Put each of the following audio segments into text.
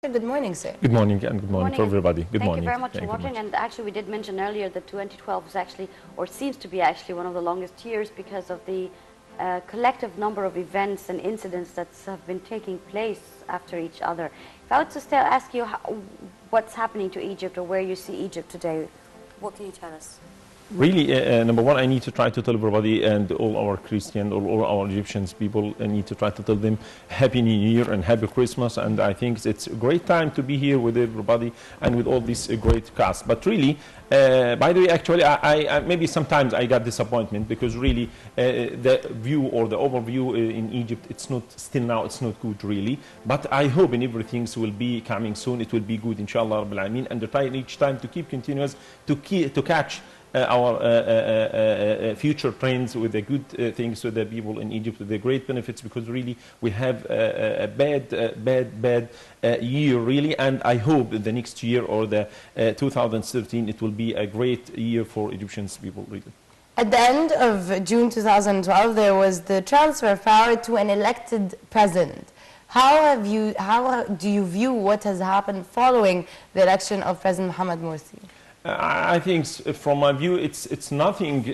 Good morning, sir. Good morning, and good morning to everybody. Good morning. Thank you very much for watching. And actually, we did mention earlier that 2012 was actually, or seems to be actually, one of the longest years because of the collective number of events and incidents that have been taking place after each other. If I were to still ask you what's happening to Egypt or where you see Egypt today, what can you tell us? Really, number one, I need to try to tell everybody and all our Christian or all our Egyptians people, I need to try to tell them Happy New Year and Happy Christmas. And I think it's a great time to be here with everybody and with all this great cast. But really, by the way, actually, I maybe sometimes I got disappointment because really the view or the overview in Egypt, it's not, still now, it's not good really. But I hope in everything will be coming soon. It will be good, inshallah, Rabbil Alameen. And try each time to keep continuous, to catch our future trends with the good things to the people in Egypt, with the great benefits, because really we have a bad year really, and I hope the next year or the 2013 it will be a great year for Egyptians people really. At the end of June 2012, there was the transfer of power to an elected president. How do you view what has happened following the election of President Mohamed Morsi? I think, from my view, it's nothing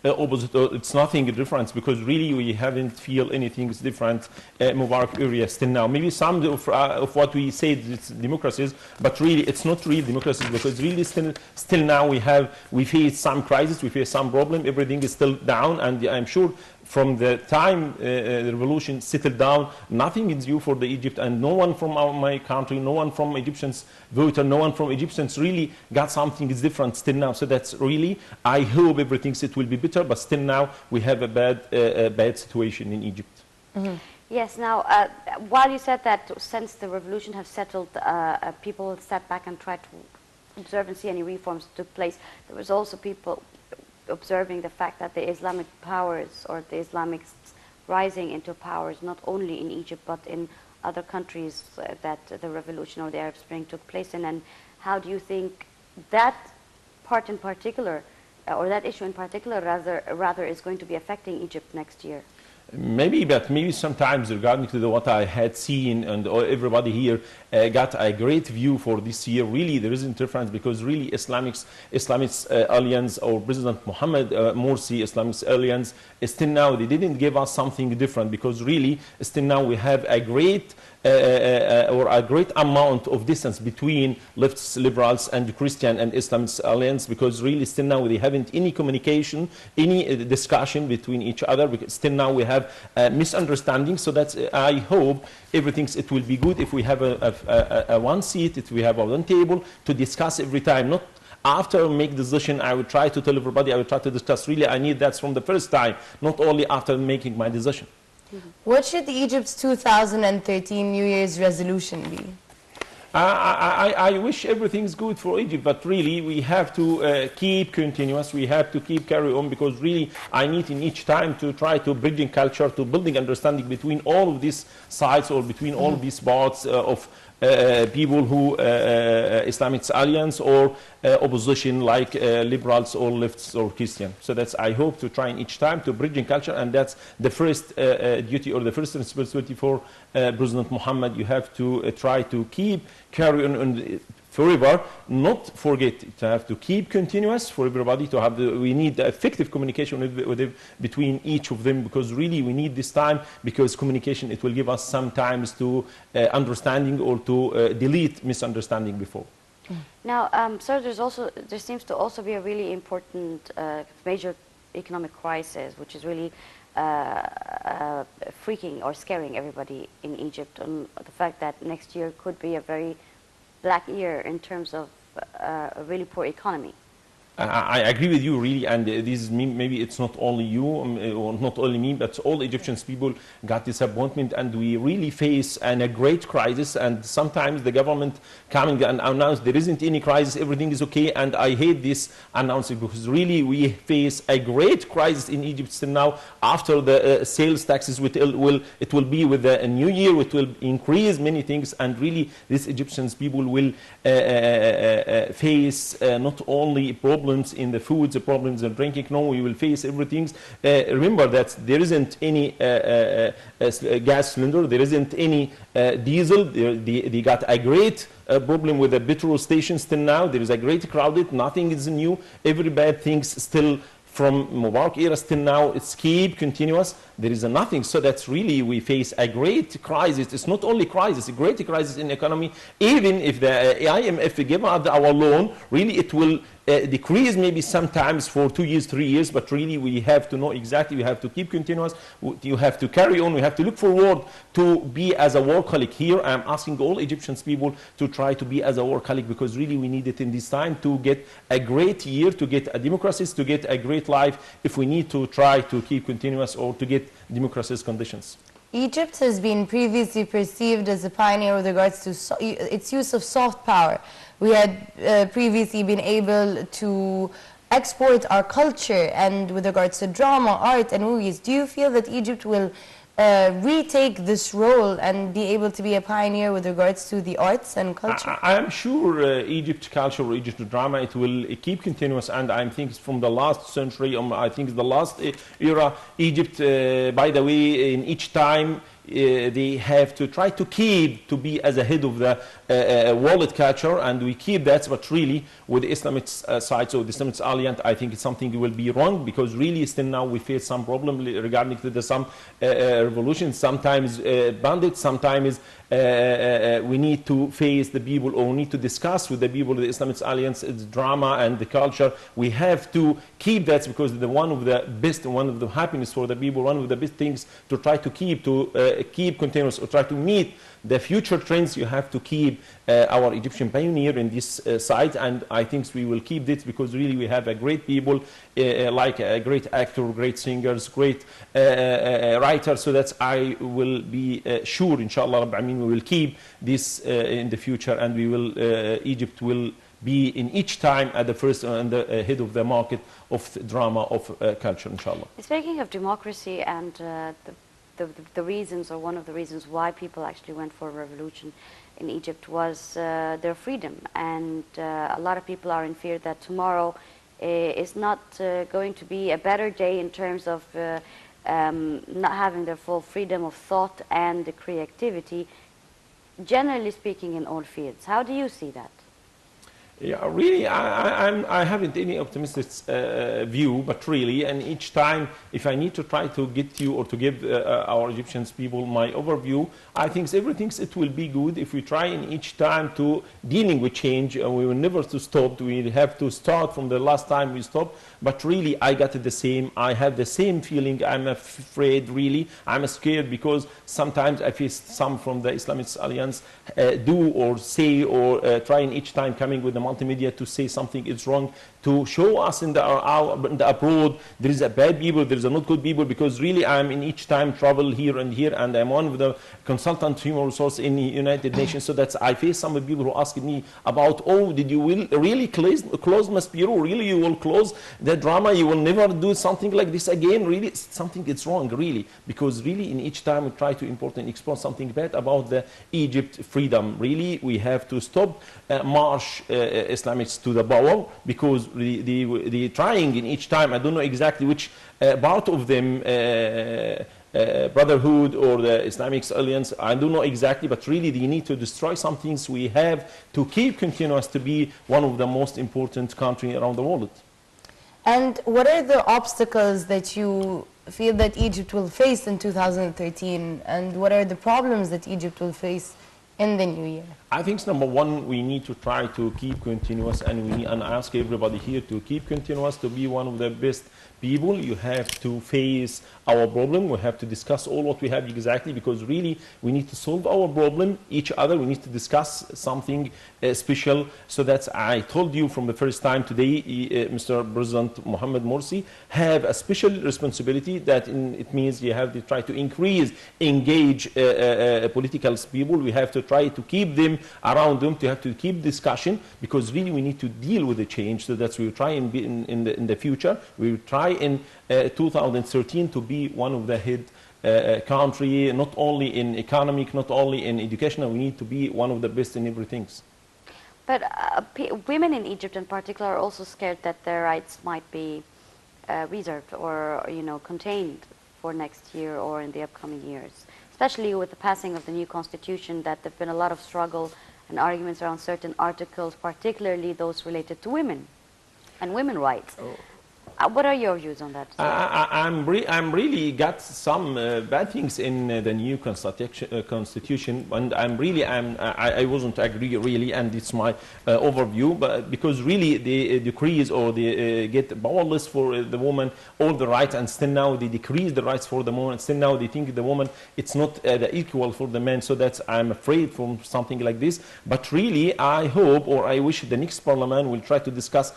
opposite. It's nothing different because really we haven't feel anything is different. Mubarak area still now. Maybe some of what we say it's democracies, but really it's not real democracies because really still now we face some crisis, we face some problem. Everything is still down, and I'm sure from the time the revolution settled down, nothing is due for the Egypt, and no one from my country, no one from Egyptians voter, no one from Egyptians really got something is different still now. So that's really, I hope everything it will be better, but still now we have a bad situation in Egypt. Mm-hmm. Yes, now, while you said that since the revolution has settled, people sat back and tried to observe and see any reforms that took place, there was also people observing the fact that the Islamic powers or the Islamists rising into powers not only in Egypt but in other countries that the revolution or the Arab Spring took place in. And how do you think that part in particular, or that issue in particular rather is going to be affecting Egypt next year? Maybe, but maybe sometimes regarding to what I had seen, and everybody here got a great view for this year. Really, there isn't difference because really Islamist alliance or President Mohamed Morsi Islamist alliance still now they didn't give us something different because really still now we have a great amount of distance between leftists, liberals, and Christian and Islamist alliance because really still now they haven't any communication, any discussion between each other. Because still now we have misunderstanding. So that's I hope everything it will be good if we have a one seat, if we have a one table to discuss every time. Not after make decision, I will try to tell everybody, I will try to discuss. Really, I need that from the first time, not only after making my decision. What should Egypt's 2013 New Year's resolution be? I wish everything's good for Egypt, but really we have to keep continuous, we have to keep carry on because really I need in each time to try to bridging culture, to building understanding between all of these sides or between all of these parts of people who Islamic alliance or opposition like liberals or lefts or Christian. So that's I hope to try in each time to bridging culture, and that's the first duty or the first responsibility for President Mohammed. You have to try to keep carry on forever, not forget to have to keep continuous for everybody to have we need effective communication between each of them because really we need this time because communication it will give us some times to understanding or to delete misunderstanding before. Now, sir, there seems to also be a really important major economic crisis which is really freaking or scaring everybody in Egypt, and the fact that next year could be a very black year in terms of a really poor economy. I agree with you really, and this maybe it's not only you or not only me, but all Egyptians people got disappointment, and we really face a great crisis. And sometimes the government coming and announce there isn't any crisis, everything is okay, and I hate this announcement because really we face a great crisis in Egypt still now. After the sales taxes, it will be with the new year, it will increase many things, and really these Egyptians people will face not only problems problems in the food, the problems in drinking. No, we will face everything. Remember that there isn't any gas cylinder, there isn't any diesel. They got a great problem with the petrol stations till now. There is a great crowded, nothing is new. Every bad things still from Mubarak era till now, it's keep continuous. There is nothing. So that's really, we face a great crisis. It's not only crisis, a great crisis in economy. Even if the IMF give out our loan, really it will decrease maybe sometimes for 2 years, 3 years, but really we have to know exactly, we have to keep continuous, you have to carry on, we have to look forward to be as a workaholic. Here I'm asking all Egyptian people to try to be as a workaholic, because really we need it in this time to get a great year, to get a democracy, to get a great life, if we need to try to keep continuous or to get democracy's conditions. Egypt has been previously perceived as a pioneer with regards to its use of soft power. We had previously been able to export our culture, and with regards to drama, art and movies, do you feel that Egypt will retake this role and be able to be a pioneer with regards to the arts and culture? I am sure Egypt culture or Egypt drama, it will keep continuous, and I think from the last century, I think the last era, Egypt, by the way, in each time, they have to try to keep to be as a head of the world culture, and we keep that, but really with the Islamic side, so the Islamic alliance, I think it's something will be wrong, because really still now we face some problem regarding to some revolutions, sometimes bandits, sometimes we need to face the people, or we need to discuss with the people, the Islamic alliance, its drama and the culture. We have to keep that, because the one of the best, one of the happiness for the people, one of the best things to try to keep continuous, or try to meet the future trends. You have to keep our Egyptian pioneer in this side, and I think we will keep this, because really we have a great people, like a great actor, great singers, great writers, so that I will be sure, inshallah, I mean, we will keep this in the future, and we will, Egypt will be in each time at the first and the head of the market of the drama, of culture, inshallah. Speaking of democracy and the reasons, or one of the reasons why people actually went for a revolution in Egypt was their freedom, and a lot of people are in fear that tomorrow is not going to be a better day in terms of not having their full freedom of thought and the creativity, generally speaking, in all fields. How do you see that? Yeah, really, I haven't any optimistic view, but really, and each time, if I need to try to get you or to give our Egyptian people my overview, I think everything, it will be good if we try in each time to dealing with change, and we will never to stop. We have to start from the last time we stopped, but really, I got the same. I have the same feeling. I'm afraid, really. I'm scared, because sometimes I face some from the Islamic alliance do or say or try in each time coming with the multimedia to say something is wrong, to show us in the abroad there is a bad people, there is a not good people, because really I'm in each time travel here, and I'm one of the consultant human resource in the United Nations, so that's I face some people who ask me about, oh, did you really close Mass Bureau, really you will close the drama, you will never do something like this again, really something is wrong, really, because really in each time we try to import and explore something bad about the Egypt freedom. Really we have to stop march Islamics to the power, because the trying in each time, I don't know exactly which part of them, Brotherhood or the Islamic Alliance, I don't know exactly, but really they need to destroy some things we have to keep continuous to be one of the most important countries around the world. And what are the obstacles that you feel that Egypt will face in 2013, and what are the problems that Egypt will face in the new year? I think number one, we need to try to keep continuous, and I ask everybody here to keep continuous, to be one of the best people. You have to face our problem. We have to discuss all what we have exactly, because really we need to solve our problem, each other. We need to discuss something special. So that's, I told you from the first time today, Mr. President Mohammed Morsi have a special responsibility that it means you have to try to engage political people. We have to try to keep them around them, to have to keep discussion, because really we need to deal with the change. So that's we will try and be in the future. We will try in 2013 to be one of the head country, not only in economic, not only in education. We need to be one of the best in everything. But women in Egypt in particular are also scared that their rights might be reserved or, you know, contained for next year or in the upcoming years. Especially with the passing of the new constitution, that there've been a lot of struggle and arguments around certain articles, particularly those related to women and women rights. What are your views on that? I'm really got some bad things in the new constitution, and I wasn't agree really, and it's my overview, but because really they decrease or they get powerless for the woman all the rights, and still now they decrease the rights for the woman, still now they think the woman it's not the equal for the men, so that's I'm afraid from something like this. But really I hope or I wish the next parliament will try to discuss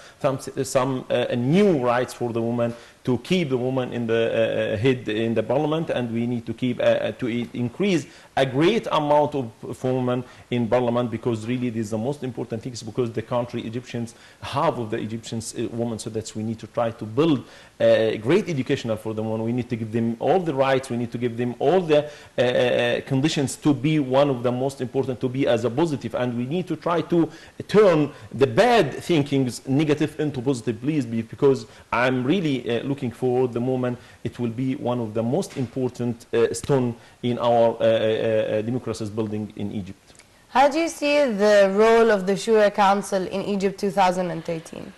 some new rights for the woman, to keep the woman in the head in the parliament, and we need to keep to increase a great amount of women in parliament, because really this is the most important thing, because the country Egyptians, half of the Egyptians women, so that's we need to try to build great educational for the women. We need to give them all the rights, we need to give them all the conditions to be one of the most important, to be as a positive, and we need to try to turn the bad thinkings negative into positive, please, because I'm really looking for the moment it will be one of the most important stone in our democracy's building in Egypt. How do you see the role of the Shura Council in Egypt 2013?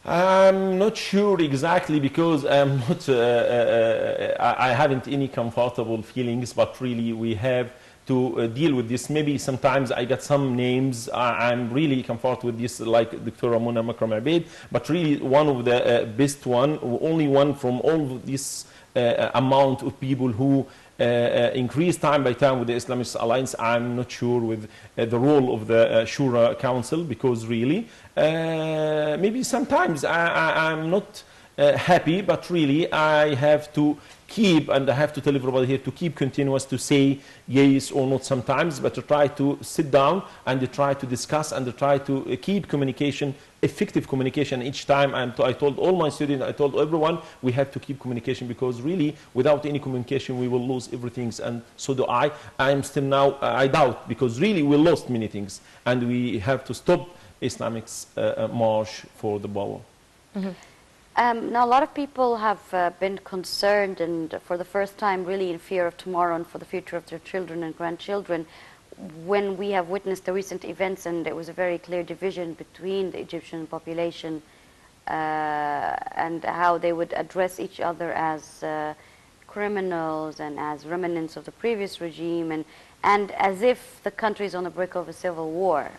I'm not sure exactly, because I'm not, I haven't any comfortable feelings, but really we have to deal with this. Maybe sometimes I get some names, I'm really comfortable with this, like Dr. Ramona Makram Abeid, but really one of the best one, only one from all of this amount of people who increase time by time with the Islamist Alliance. I'm not sure with the role of the Shura Council, because really maybe sometimes I'm not happy, but really I have to keep, and I have to tell everybody here to keep continuous, to say yes or not sometimes, but to try to sit down and to try to discuss and to try to keep communication, effective communication each time. And I told all my students, I told everyone, we have to keep communication, because really without any communication we will lose everything, and so do I. I'm still now, I doubt, because really we lost many things, and we have to stop Islamic's march for the power. Mm-hmm. Now, a lot of people have been concerned, and for the first time really in fear of tomorrow and for the future of their children and grandchildren, when we have witnessed the recent events, and there was a very clear division between the Egyptian population and how they would address each other as criminals and as remnants of the previous regime, and as if the country is on the brink of a civil war.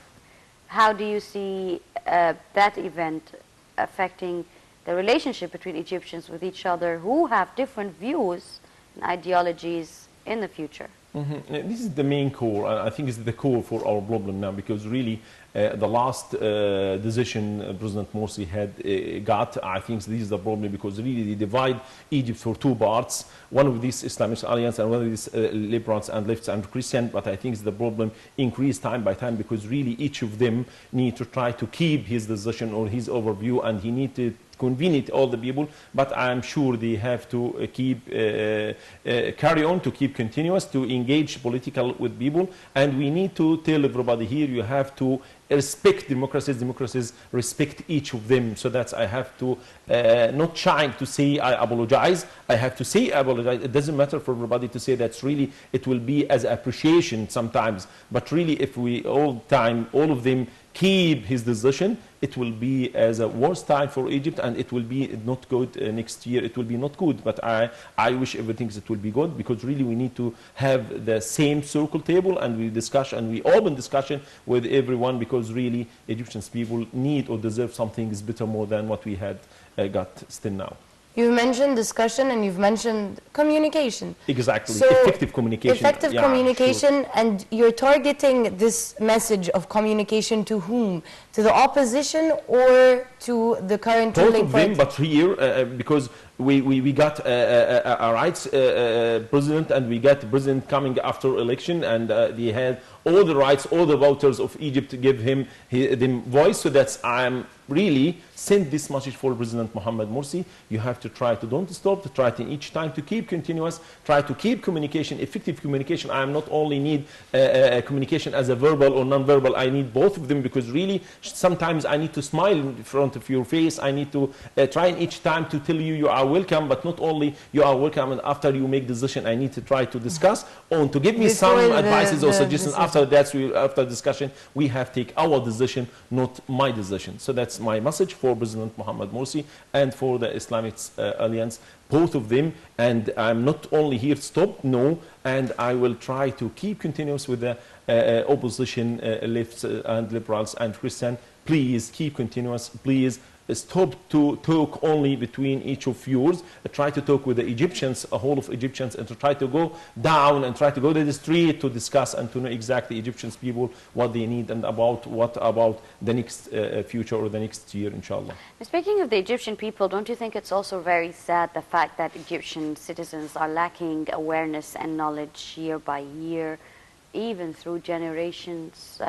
How do you see that event affecting the relationship between Egyptians with each other who have different views and ideologies in the future? Mm-hmm. This is the main core. I think it's the core for our problem now, because really the last decision President Morsi had got, I think this is the problem, because really they divide Egypt for two parts, one of this Islamist Alliance and one of these liberals and lefts and Christian. But I think the problem increased time by time, because really each of them need to try to keep his decision or his overview, and he need to convenient all the people, but I'm sure they have to keep carry on, to keep continuous, to engage political with people, and we need to tell everybody here, you have to respect democracies respect each of them. So that's I have to not trying to say I apologize, I have to say I apologize. It doesn't matter for everybody to say that's really, it will be as appreciation sometimes, but really if we all of them keep his decision, it will be as a worst time for Egypt, and it will be not good next year. It will be not good, but I wish everything it will be good, because really we need to have the same circle table, and we discuss and we open discussion with everyone, because really Egyptian people need or deserve something is better more than what we had got still now. You've mentioned discussion and you've mentioned communication. Exactly, so effective communication. Effective communication, sure. And you're targeting this message of communication to whom? To the opposition or to the current ruling party? Both of them, but here, because we got a rights president, and we got the president coming after election, and they had all the rights, all the voters of Egypt to give him the voice. So that's, I'm really send this message for President Mohammed Morsi. You have to try to don't stop, to try to each time to keep continuous, try to keep communication, effective communication. I am not only need communication as a verbal or non-verbal, I need both of them, because really sometimes I need to smile in front of your face. I need to try in each time to tell you you are welcome, but not only you are welcome, and after you make decision, I need to try to discuss or to give me some advices or suggestions. After that, after discussion, we have to take our decision, not my decision. So that's my message for President Mohammed Morsi and for the Islamic Alliance, both of them. And I'm not only here to stop, no, and I will try to keep continuous with the opposition, lefts and liberals and Christian. Please keep continuous, please. Stop to talk only between each of yours. Try to talk with the Egyptians, a whole of Egyptians, and to try to go down and try to go to the street to discuss and to know exactly Egyptians people what they need and about what about the next future or the next year, inshallah. Speaking of the Egyptian people, don't you think it's also very sad the fact that Egyptian citizens are lacking awareness and knowledge year by year, even through generations?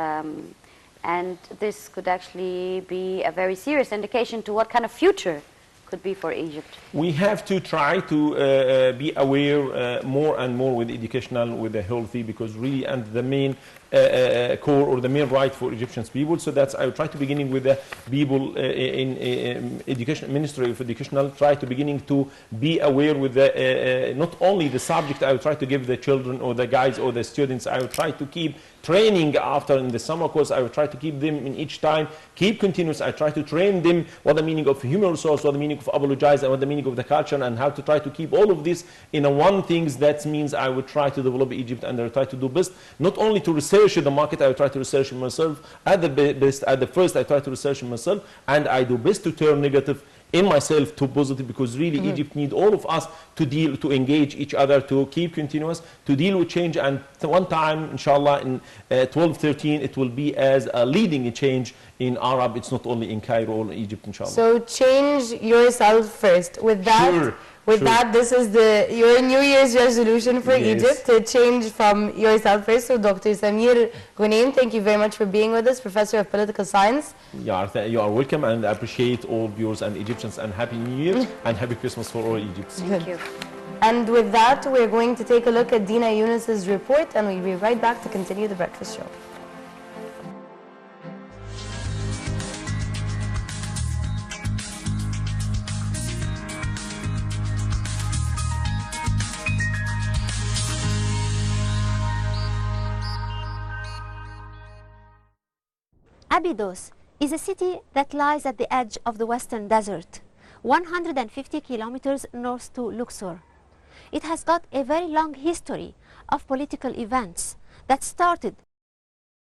And this could actually be a very serious indication to what kind of future could be for Egypt. We have to try to be aware more and more with educational, with the healthy, because really, and the main core or the main right for Egyptian people. So that's, I will try to beginning with the people in education, Ministry of Educational, try to beginning to be aware with the, not only the subject I will try to give the children or the guys or the students, I will try to keep training after in the summer course. I will try to keep them in each time, keep continuous. I try to train them what the meaning of human resource, what the meaning of apologize, and what the meaning of the culture, and how to try to keep all of this in a one thing. That means I will try to develop Egypt, and I will try to do best, not only to research the market, I will try to research myself at the best, at the first I try to research myself, and I do best to turn negative in myself to positive, because really Egypt need all of us to deal, to engage each other, to keep continuous, to deal with change. And one time, inshallah, in 1213, it will be as a leading change in Arab. It's not only in Cairo or Egypt, inshallah. So change yourself first. With that, sure. That, this is your New Year's resolution for Egypt, to change from yourself first. So Dr. Samier Ghanem, thank you very much for being with us, Professor of Political Science. Yeah, you are welcome, and I appreciate all viewers and Egyptians, and Happy New Year and Happy Christmas for all Egypt. Thank you. And with that, we're going to take a look at Dina Yunus's report, and we'll be right back to continue the breakfast show. Abydos is a city that lies at the edge of the Western Desert, 150 kilometers north to Luxor. It has got a very long history of political events that started